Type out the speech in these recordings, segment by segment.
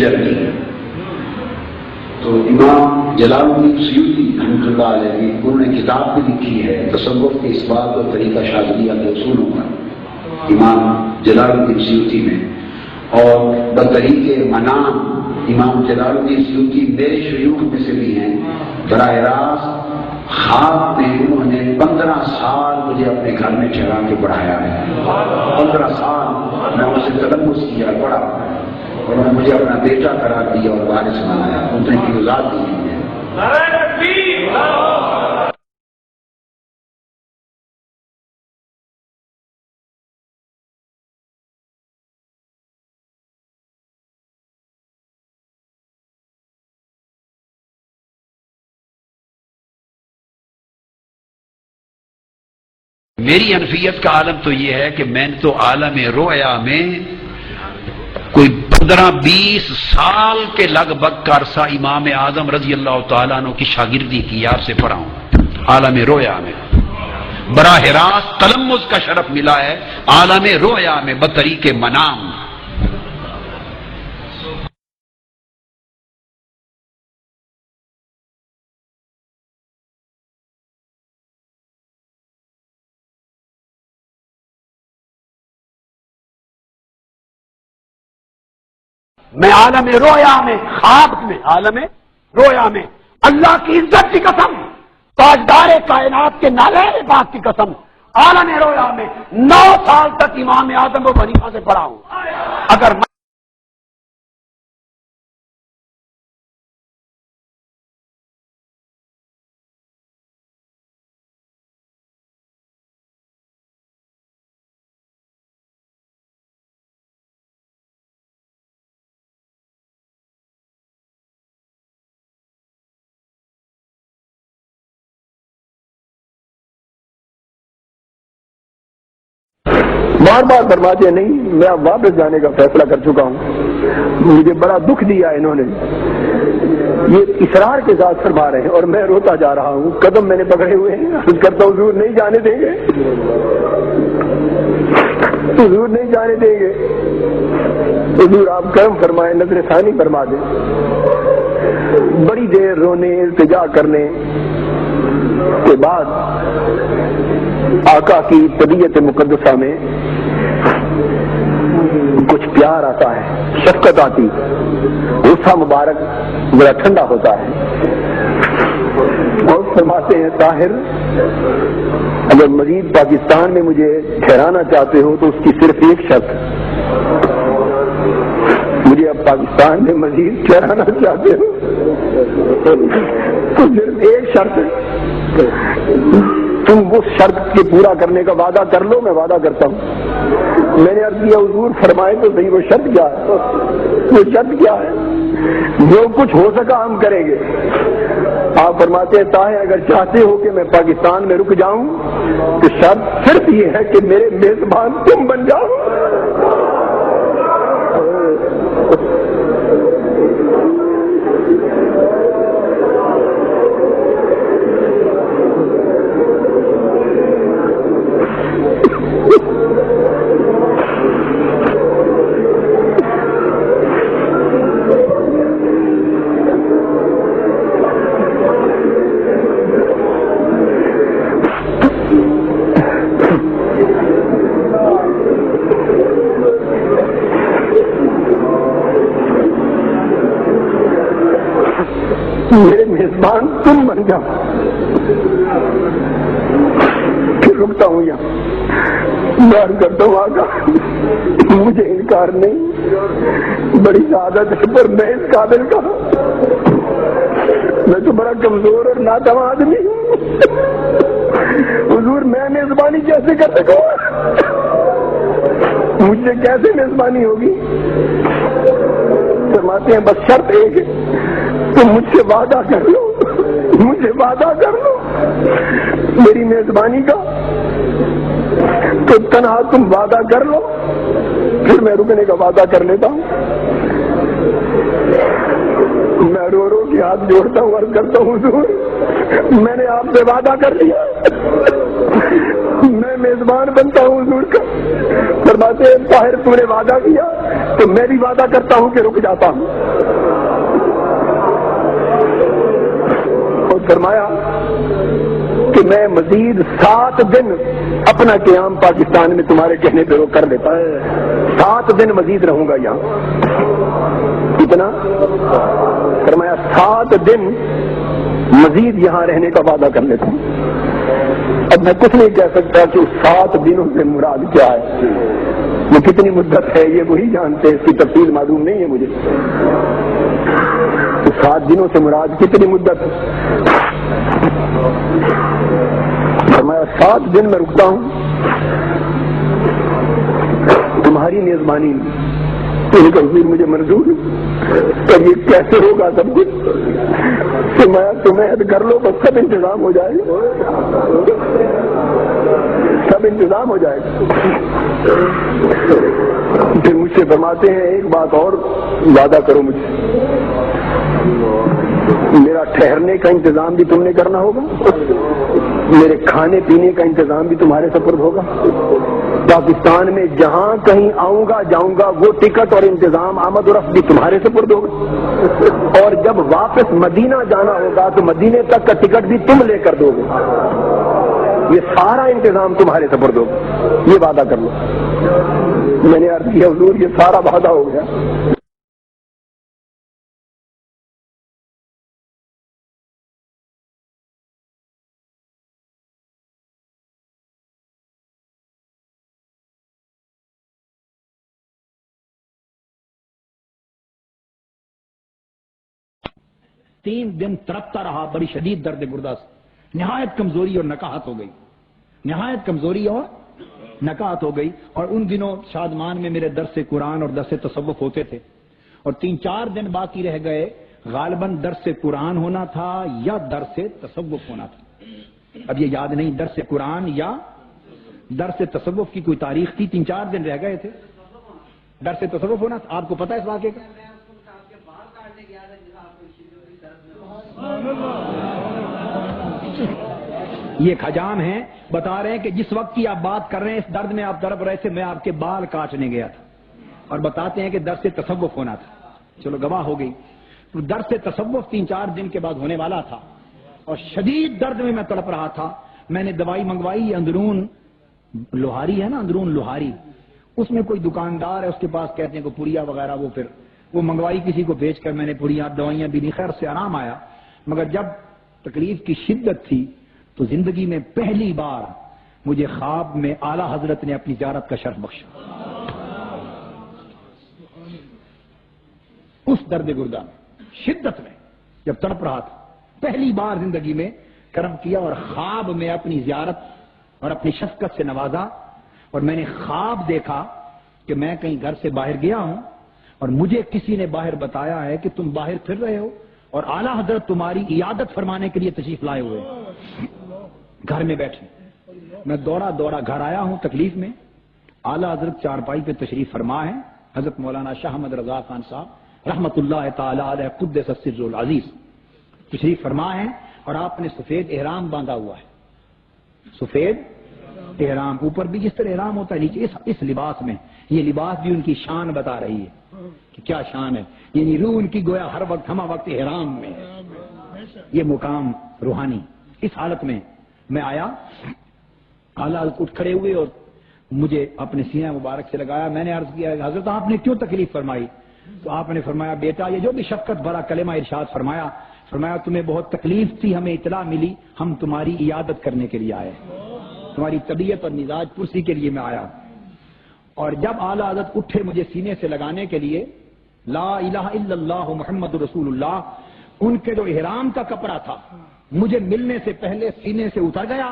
جلدی ہے۔ تو امام جلال الدین سیوطی رحمۃ اللہ علیہ انہوں نے کتاب بھی لکھی ہے تصوف کے اثبات اور طریقہ شاذلیہ کے اصولوں پر، امام جلال الدین سیوطی میں، اور بطریق منام امام جلال الدین سیوطی میرے شیوخ میں سے بھی ہیں۔ براہ راست خواب میں انہوں نے 15 سال مجھے اپنے گھر میں ٹھہرا کے پڑھایا ہے۔ 15 سال میں اسے تلمس کیا، پڑھا، اور انہوں نے مجھے اپنا بیٹا قرار دیا اور وارث بنایا، ان کی وضاحت دی ہے۔ میری حنفیت کا عالم تو یہ ہے کہ میں نے تو عالم رویا میں کوئی 15-20 سال کے لگ بھگ کا عرصہ امام اعظم رضی اللہ تعالیٰ عنہ کی شاگردی کی، آپ سے پڑھا ہوں عالم رویا میں، براہ راست تلمذ کا شرف ملا ہے عالم رویا میں بطریق منام۔ میں عالم رویا میں، خواب میں، عالم رویا میں، اللہ کی عزت کی قسم، تاجدار کائنات کے نالے پاک کی قسم، عالم رویا میں 9 سال تک امام اعظم و حنیفہ سے پڑھا ہوں۔ اگر بار بار فرماتے نہیں، میں اب واپس جانے کا فیصلہ کر چکا ہوں، مجھے بڑا دکھ دیا انہوں نے، یہ اصرار کے ساتھ فرما رہے ہیں اور میں روتا جا رہا ہوں، قدم میں نے پکڑے ہوئے ہیں، عرض کرتا ہوں حضور نہیں جانے دیں گے، حضور نہیں جانے دیں گے، حضور آپ کرم فرمائیں، نظر ثانی فرما دیں۔ بڑی دیر رونے التجا کرنے کے بعد آقا کی طبیعت مقدسہ میں کچھ پیار آتا ہے، شفقت آتی، غصہ مبارک بڑا ٹھنڈا ہوتا ہے، اور فرماتے ہیں طاہر اگر مزید پاکستان میں مجھے ٹھہرانا چاہتے ہو تو اس کی صرف ایک شرط، مجھے اب پاکستان میں مزید ٹھہرانا چاہتے ہو تو صرف ایک شرط ہے، تم اس شرط کے پورا کرنے کا وعدہ کر لو، میں وعدہ کرتا ہوں۔ میں نے عرض کیا حضور فرمائے تو صحیح وہ شرط کیا ہے، وہ شرط کیا ہے؟ جو کچھ ہو سکا ہم کریں گے۔ آپ فرماتے ہیں طاہر اگر چاہتے ہو کہ میں پاکستان میں رک جاؤں تو شرط صرف یہ ہے کہ میرے میزبان تم بن جاؤ۔ میرے میزبان تم بن جاؤ۔ پھر رکتا ہوں یہاں، بار کرتا ہوں آقا مجھے انکار نہیں، بڑی سعادت ہے پر میں اس قابل کا، میں تو بڑا کمزور اور ناتواں آدمی ہوں، حضور میں میزبانی کیسے کر سکوں، مجھ سے کیسے میزبانی ہوگی؟ فرماتے ہیں بس شرط ایک ہے، تم مجھ سے وعدہ کر لو، مجھے وعدہ کر لو میری میزبانی کا، تو تنہا تم وعدہ کر لو، پھر میں رکنے کا وعدہ کر لیتا ہوں۔ میں رو رو کے ہاتھ جوڑتا ہوں، عرض کرتا ہوں حضور میں نے آپ سے وعدہ کر لیا، میں میزبان بنتا ہوں حضور کا. فرماتے ہیں طاہر تو نے وعدہ کیا تو میں بھی وعدہ کرتا ہوں کہ رک جاتا ہوں. اور فرمایا کہ میں مزید 7 دن اپنا قیام پاکستان میں تمہارے کہنے پہ وہ کر لیتا ہے. 7 دن مزید رہوں گا یہاں. کتنا؟ فرمایا 7 دن مزید یہاں رہنے کا وعدہ کر لیتا ہوں. اب میں کچھ نہیں کہہ سکتا کہ اس 7 دنوں سے مراد کیا ہے. یہ کتنی مدت ہے یہ وہی جانتے ہیں, اس کی تفصیل معلوم نہیں ہے مجھے. 7 دنوں سے مراد کتنی مدت ہے؟ فرمایا 7 دن میں رکتا ہوں تمہاری میزبانی میں. حضور مجھے منظور ہے. تب یہ کیسے ہوگا سب کچھ؟ فرمایا تمہیں عہد کر لو بس سب انتظام ہو جائے گا. سب انتظام ہو جائے گا. پھر مجھ سے فرماتے ہیں ایک بات اور وعدہ کرو مجھ سے, میرا ٹھہرنے کا انتظام بھی تم نے کرنا ہوگا, میرے کھانے پینے کا انتظام بھی تمہارے سپرد ہوگا. پاکستان میں جہاں کہیں آؤں گا جاؤں گا وہ ٹکٹ اور انتظام آمد و رفت بھی تمہارے سپرد ہوگا. اور جب واپس مدینہ جانا ہوگا تو مدینے تک کا ٹکٹ بھی تم لے کر دو گے. یہ سارا انتظام تمہارے سپرد ہوگا. یہ وعدہ کر لو. میں نے عرض کیا حضور یہ سارا وعدہ ہو گیا. تین دن تڑپتا رہا بڑی شدید درد گردہ سے. نہایت کمزوری اور نکاہت ہو گئی. نہایت کمزوری اور نکاہت ہو گئی. اور ان دنوں شادمان میں میرے درس قرآن اور درس تصوف ہوتے تھے. اور 3-4 دن باقی رہ گئے. غالباً درس قرآن ہونا تھا یا درس تصوف ہونا تھا. اب یہ یاد نہیں درس قرآن یا درس تصوف کی کوئی تاریخ تھی. 3-4 دن رہ گئے تھے. درس تصوف ہونا تھا. آپ کو پتہ ہے اس واقعے کا؟ یہ خجام ہیں بتا رہے ہیں کہ جس وقت کی آپ بات کر رہے ہیں اس درد میں آپ تڑپ رہے تھے, میں آپ کے بال کاٹنے گیا تھا. اور بتاتے ہیں کہ درس تصوف ہونا تھا. چلو گواہ ہو گئی. تو درس تصوف 3-4 دن کے بعد ہونے والا تھا اور شدید درد میں میں تڑپ رہا تھا. میں نے دوائی منگوائی. اندرون لوہاری ہے نا, اندرون لوہاری, اس میں کوئی دکاندار ہے, اس کے پاس کہتے ہیں کہ پوریا وغیرہ, وہ منگوائی کسی کو بیچ کر. میں نے پوریا دوائیاں بھی دی, خیر سے آرام آیا. مگر جب تکلیف کی شدت تھی تو زندگی میں پہلی بار مجھے خواب میں اعلیٰ حضرت نے اپنی زیارت کا شرف بخشا. اس درد گردہ میں شدت میں جب تڑپ رہا تھا, پہلی بار زندگی میں کرم کیا اور خواب میں اپنی زیارت اور اپنی شفقت سے نوازا. اور میں نے خواب دیکھا کہ میں کہیں گھر سے باہر گیا ہوں اور مجھے کسی نے باہر بتایا ہے کہ تم باہر پھر رہے ہو اور اعلیٰ حضرت تمہاری عیادت فرمانے کے لیے تشریف لائے ہوئے گھر میں بیٹھے. میں دوڑا گھر آیا ہوں تکلیف میں. اعلیٰ حضرت چارپائی پہ تشریف فرما ہے. حضرت مولانا شاہ احمد رضا خان صاحب رحمت اللہ تعالی علیہ قدس السر العزیز تشریف فرما ہے. اور آپ نے سفید احرام باندھا ہوا ہے. سفید احرام, اوپر بھی جس طرح احرام ہوتا ہے نیچے اس لباس میں. یہ لباس بھی ان کی شان بتا رہی ہے کہ کیا شان ہے. یعنی روح ان کی گویا ہر وقت ہمہ وقت احرام میں. یہ مقام روحانی. اس حالت میں میں آیا. اعلیٰ اٹھ کھڑے ہوئے اور مجھے اپنے سینہ مبارک سے لگایا. میں نے عرض کیا حضرت آپ نے کیوں تکلیف فرمائی؟ تو آپ نے فرمایا بیٹا یہ جو بھی شفقت بھرا کلمہ ارشاد فرمایا تمہیں بہت تکلیف تھی, ہمیں اطلاع ملی, ہم تمہاری عیادت کرنے کے لیے آئے, تمہاری طبیعت اور مزاج پرسی کے لیے میں آیا. اور جب اعلیٰ حضرت اٹھے مجھے سینے سے لگانے کے لیے, لا الہ الا اللہ محمد رسول اللہ, ان کے جو احرام کا کپڑا تھا مجھے ملنے سے پہلے سینے سے اتر گیا.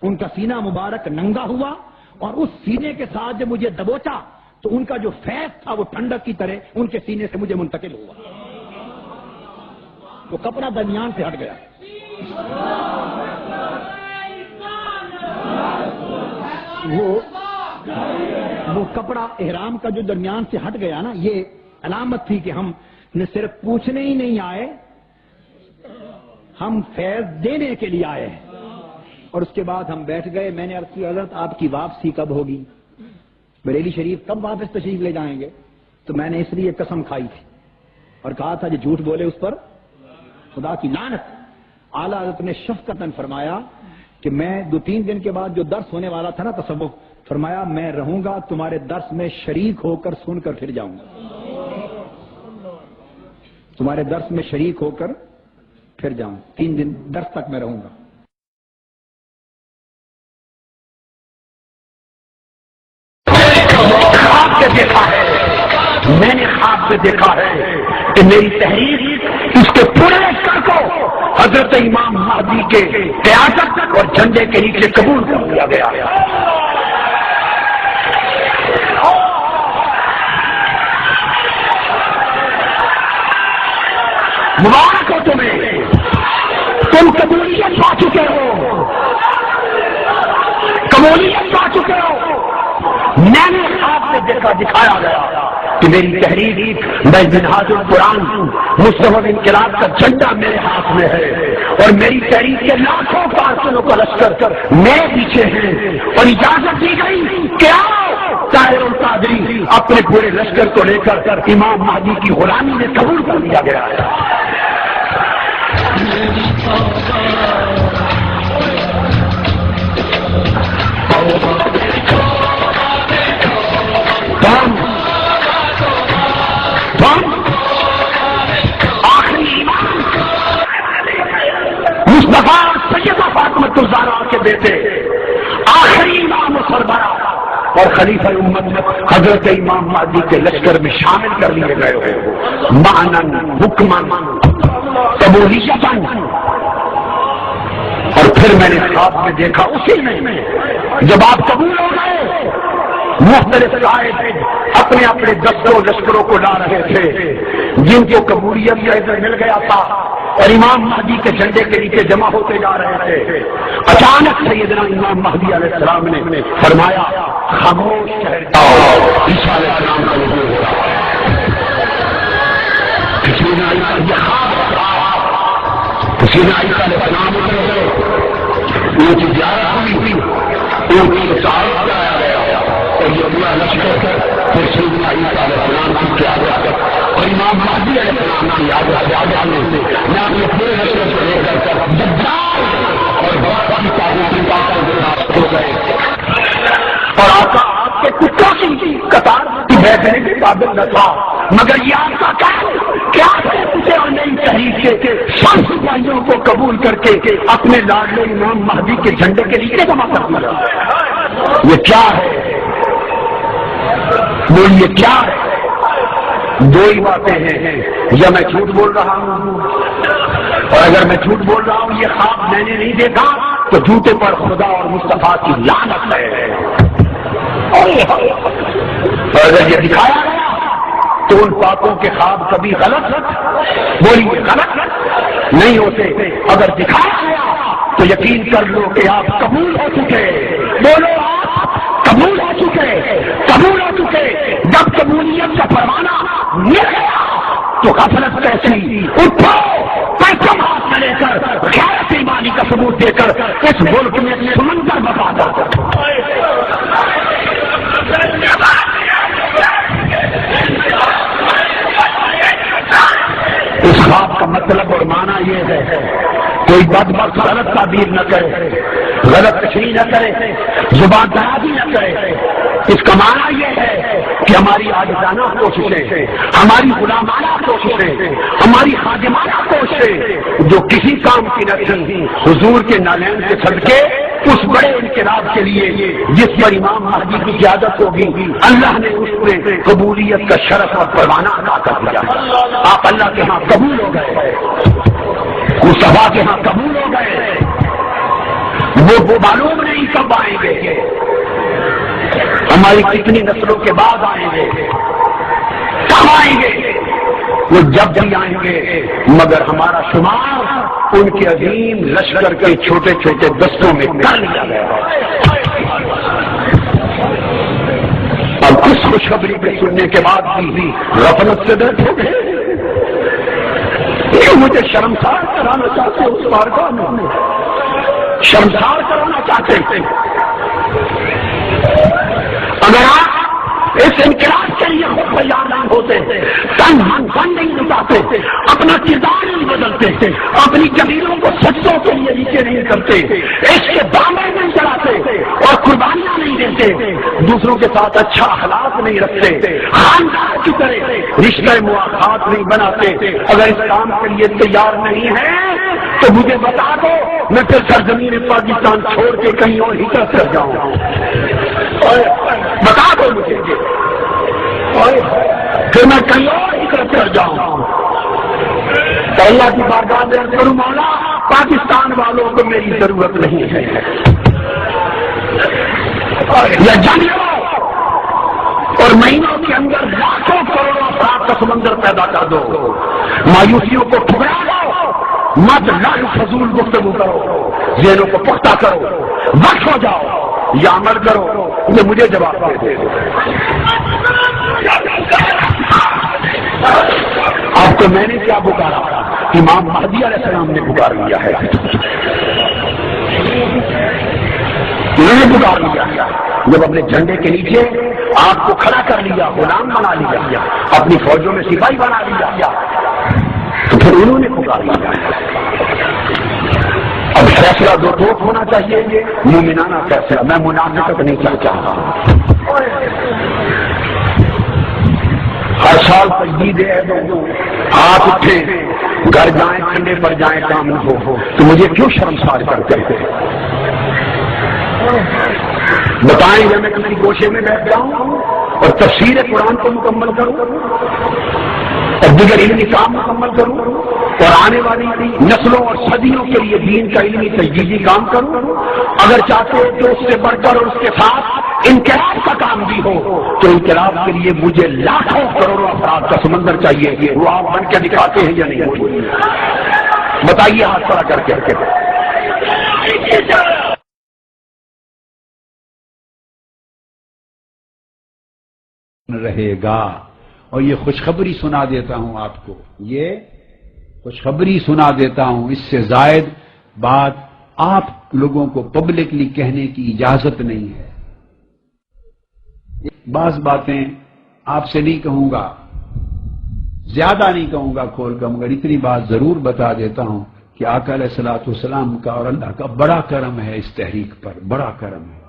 ان کا سینہ مبارک ننگا ہوا اور اس سینے کے ساتھ جب مجھے دبوچا تو ان کا جو فیض تھا وہ ٹھنڈک کی طرح ان کے سینے سے مجھے منتقل ہوا. تو کپڑا درمیان سے ہٹ گیا. وہ کپڑا احرام کا جو درمیان سے ہٹ گیا نا, یہ علامت تھی کہ ہم نہ صرف پوچھنے ہی نہیں آئے, ہم فیض دینے کے لیے آئے ہیں. اور اس کے بعد ہم بیٹھ گئے. میں نے عرض کی حضرت آپ کی واپسی کب ہوگی؟ بریلی شریف کب واپس تشریف لے جائیں گے؟ تو میں نے اس لیے قسم کھائی تھی اور کہا تھا جو جھوٹ بولے اس پر خدا کی لعنت. اعلیٰ حضرت نے شفقتاً فرمایا کہ میں 2-3 دن کے بعد جو درس ہونے والا تھا نا تصوف، فرمایا میں رہوں گا تمہارے درس میں شریک ہو کر سن کر پھر جاؤں گا. تمہارے درس میں شریک ہو کر پھر جاؤں. 3 دن درس تک میں رہوں گا. میں نے خواب سے دیکھا ہے کہ میری تحریر اس کے پورے لشکر کو حضرت امام مہدی کے قیادت اور جھنڈے کے نیچے قبول کر لیا گیا. مبارک ہو تمہیں، تم قبولیت پا چکے ہو، قبولیت پا چکے ہو. میں نے خواب سے دیکھا، دکھایا گیا کہ میری تحریر میں منہاج القرآن مستحب انقلاب کا جھنڈا میرے ہاتھ میں ہے اور میری تحریر کے لاکھوں کارکنوں کا لشکر میرے پیچھے ہے. اور اجازت دی گئی کہ آؤ طاہر القادری اپنے پورے لشکر کو لے کر امام مہدی کی غلامی میں قبول کر لیا گیا ہے. آخری امام مصطفیٰ سیدہ فاطمۃ الزہرا کے بیٹے، آخری امام و سربراہ اور خلیفہ امت حضرت امام مہدی کے لشکر میں شامل کر لیے گئے ہو، معنن، حکمن، قبولیتاً. اور پھر میں نے خواب میں دیکھا اسی میں جب آپ قبول ہو گئے، مختلف قائد اپنے اپنے دستوں لشکروں کو لا رہے تھے جن کو قبولیت کا عزت مل گیا تھا اور امام مہدی کے جھنڈے کے نیچے جمع ہوتے جا رہے تھے. اچانک سیدنا امام مہدی علیہ السلام نے فرمایا خاموش ٹھہر جاؤ، عیسیٰ علیہ السلام کا نزول ہو رہا ہے. کسی نے یہ خواب رہا، کسی نے عیسیٰ علیہ السلام ان کی زیارت ہوئی، ان کی سعادت کرایا گیا اور یہ پورا لشکر پھر سیدنا عیسیٰ علیہ السلام کی قیادت اور امام مہدی علیہ السلام کی قیادت میں اپنے پورے لشکر کو لے کر دجال اور بہت کی تعریف ہو گئے. اور آقا آپ کے کتوں کی قطار کی بیٹھنے کے قابل نہ تھا، مگر یہ آپ کا کیا ہے اور نئی تحریک کے سب سپاہیوں کو قبول کر کے اپنے لاڈلے امام مہدی کے جھنڈے کے نیچے جمع کر دیا. یہ کیا ہے؟ یہ کیا ہے؟ 2 ہی باتیں ہیں، یا میں جھوٹ بول رہا ہوں، اور اگر میں جھوٹ بول رہا ہوں یہ خواب میں نے نہیں دیکھا تو جھوٹے پر خدا اور مصطفیٰ کی لعنت ہے. اور اگر یہ دکھایا گیا تو ان پاپوں کے خواب کبھی غلط بولیے غلط نہیں ہوتے. اگر دکھایا گیا تو یقین کر لو کہ آپ قبول ہو چکے. بولو آپ قبول ہو چکے، قبول ہو چکے. جب قبولیت کا پروانہ مل گیا تو غفلت کیسی؟ اٹھو پرچم ہاتھ میں لے کر غیرت ایمانی کا ثبوت دے کر اس ملک میں سمندر بپا دو. اس خواب کا مطلب اور معنی یہ ہے کوئی بدبخت غلط تعبیر نہ کرے، غلط تشریح نہ کرے، زبان درازی نہ کرے. اس کا معنی یہ ہے کہ ہماری عاجزانہ کوششیں، ہماری غلامانہ کوششیں، ہماری خادمانہ کوششیں جو کسی کام کی نہ تھیں، حضور کے نالین سے صدقے اس بڑے انقلاب کے لیے جس پر امام مہدی کی قیادت ہوگی اللہ نے اس میں قبولیت کا شرف اور پروانہ عطا کر دیا. آپ اللہ کے ہاں قبول ہو گئے، مصطفیٰ کے ہاں قبول ہو گئے. وہ معلوم نہیں کب آئیں گے، ہماری کتنی نسلوں کے بعد آئیں گے، کب آئیں گے. وہ جب بھی آئیں گے مگر ہمارا شمار ان کے عظیم لشکر کے چھوٹے چھوٹے دستوں میں کر لیا گیا. اب کچھ خوشخبری پہ سننے کے بعد بھی غفلت سے درد ہو گئے. مجھے شرمسار کرانا چاہتے اس بارگاہ میں شرمسار کرانا چاہتے تھے. اگر آپ اس انقلاب کے لیے خود تیار نہیں ہوتے، تن من فن نہیں لٹاتے، اپنا کردار نہیں بدلتے، اپنی زمینوں کو سچوں کے لیے نیچے نہیں کرتے، اس کے دامن نہیں چڑھاتے اور قربانیاں نہیں دیتے، دوسروں کے ساتھ اچھا اخلاق نہیں رکھتے، خاندان کی طرح رشتہ مواخات نہیں بناتے، اگر اس کام کے لیے تیار نہیں ہے تو مجھے بتا دو، میں پھر سرزمین پاکستان چھوڑ کے کہیں اور ہجرت کر جاؤں. بتا دو مجھے، پھر میں کہیں اور ہجرت کر جاؤں. تو اللہ کی بارگاہ میں عرض کروں، مولا پاکستان والوں کو میری ضرورت نہیں ہے، یا جنگ لو اور مہینوں کے اندر لاکھوں کروڑوں افراد کا سمندر پیدا کر دو، مایوسیوں کو ٹھکرا دو، مت لال فضول گفتگو کرو، ذہنوں کو پختہ کرو، وقف ہو جاؤ یا عمل کرو. یہ مجھے جواب دے دو. آپ کو میں نے کیا پکارا؟ امام مہدی علیہ السلام نے پکار لیا ہے، میں نے پکار لیا. جب اپنے جھنڈے کے نیچے آپ کو کھڑا کر لیا، غلام بنا لیا، اپنی فوجوں میں سپاہی بنا لیا، تو پھر انہوں نے پکار لیا. اب فیصلہ دو ٹوک ہونا چاہیے، مومنانہ فیصلہ. میں منافقت نہیں چاہتا. ہر سال تجدید ہے، آپ اٹھے گھر جائیں، ٹھنڈے پر جائیں، کام نہ ہو تو مجھے کیوں شرمسار کرتے ہیں؟ بتائیں گے میں کسی گوشے میں بیٹھ جاؤں اور تفسیر قرآن کو مکمل کروں اور دیگر علمی کام مکمل کروں اور آنے والی نسلوں اور صدیوں کے لیے دین کا علمی تجدیدی کام کروں؟ اگر چاہتے ہو تو اس سے بڑھ کر اور اس کے ساتھ انقلاب کا کام بھی ہو تو انقلاب کے لیے مجھے لاکھوں کروڑوں افراد کا سمندر چاہیے. وہ آپ بن کے دکھاتے ہیں یا نہیں؟ بتائیے ہاتھ کھڑا کر کے. رہے گا. اور یہ خوشخبری سنا دیتا ہوں آپ کو، یہ خوشخبری سنا دیتا ہوں، اس سے زائد بات آپ لوگوں کو پبلکلی کہنے کی اجازت نہیں ہے. بعض باتیں آپ سے نہیں کہوں گا، زیادہ نہیں کہوں گا کھول کر، مگر اتنی بات ضرور بتا دیتا ہوں کہ آقا علیہ الصلوۃ والسلام کا اور اللہ کا بڑا کرم ہے اس تحریک پر، بڑا کرم ہے،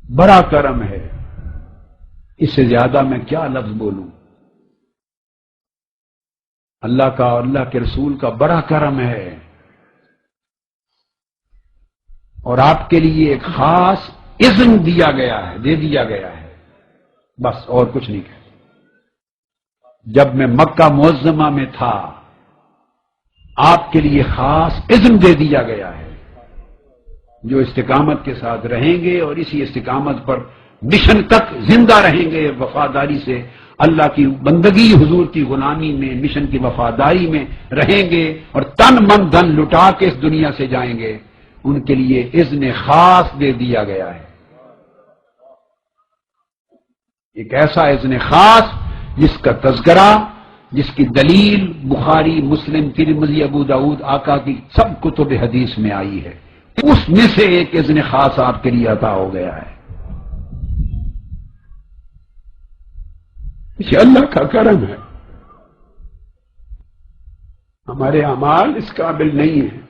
بڑا کرم ہے. اس سے زیادہ میں کیا لفظ بولوں؟ اللہ کا اور اللہ کے رسول کا بڑا کرم ہے. اور آپ کے لیے ایک خاص اذن دیا گیا ہے، دے دیا گیا ہے، بس اور کچھ نہیں کہہ. جب میں مکہ معظمہ میں تھا آپ کے لیے خاص اذن دے دیا گیا ہے. جو استقامت کے ساتھ رہیں گے اور اسی استقامت پر مشن تک زندہ رہیں گے، وفاداری سے اللہ کی بندگی، حضور کی غلامی میں، مشن کی وفاداری میں رہیں گے اور تن من دھن لٹا کے اس دنیا سے جائیں گے، ان کے لیے اذن خاص دے دیا گیا ہے. ایک ایسا اذن خاص جس کا تذکرہ، جس کی دلیل بخاری، مسلم، ترمذی، ابو داؤد، آقا کی سب کتب حدیث میں آئی ہے. اس میں سے ایک اذن خاص آپ کے لیے عطا ہو گیا ہے. یہ اللہ کا کرم ہے. ہمارے اعمال اس قابل نہیں ہیں.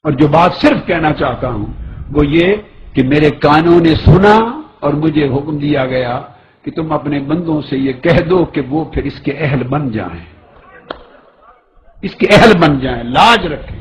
اور جو بات صرف کہنا چاہتا ہوں وہ یہ کہ میرے کانوں نے سنا اور مجھے حکم دیا گیا کہ تم اپنے بندوں سے یہ کہہ دو کہ وہ پھر اس کے اہل بن جائیں، اس کے اہل بن جائیں، لاج رکھیں.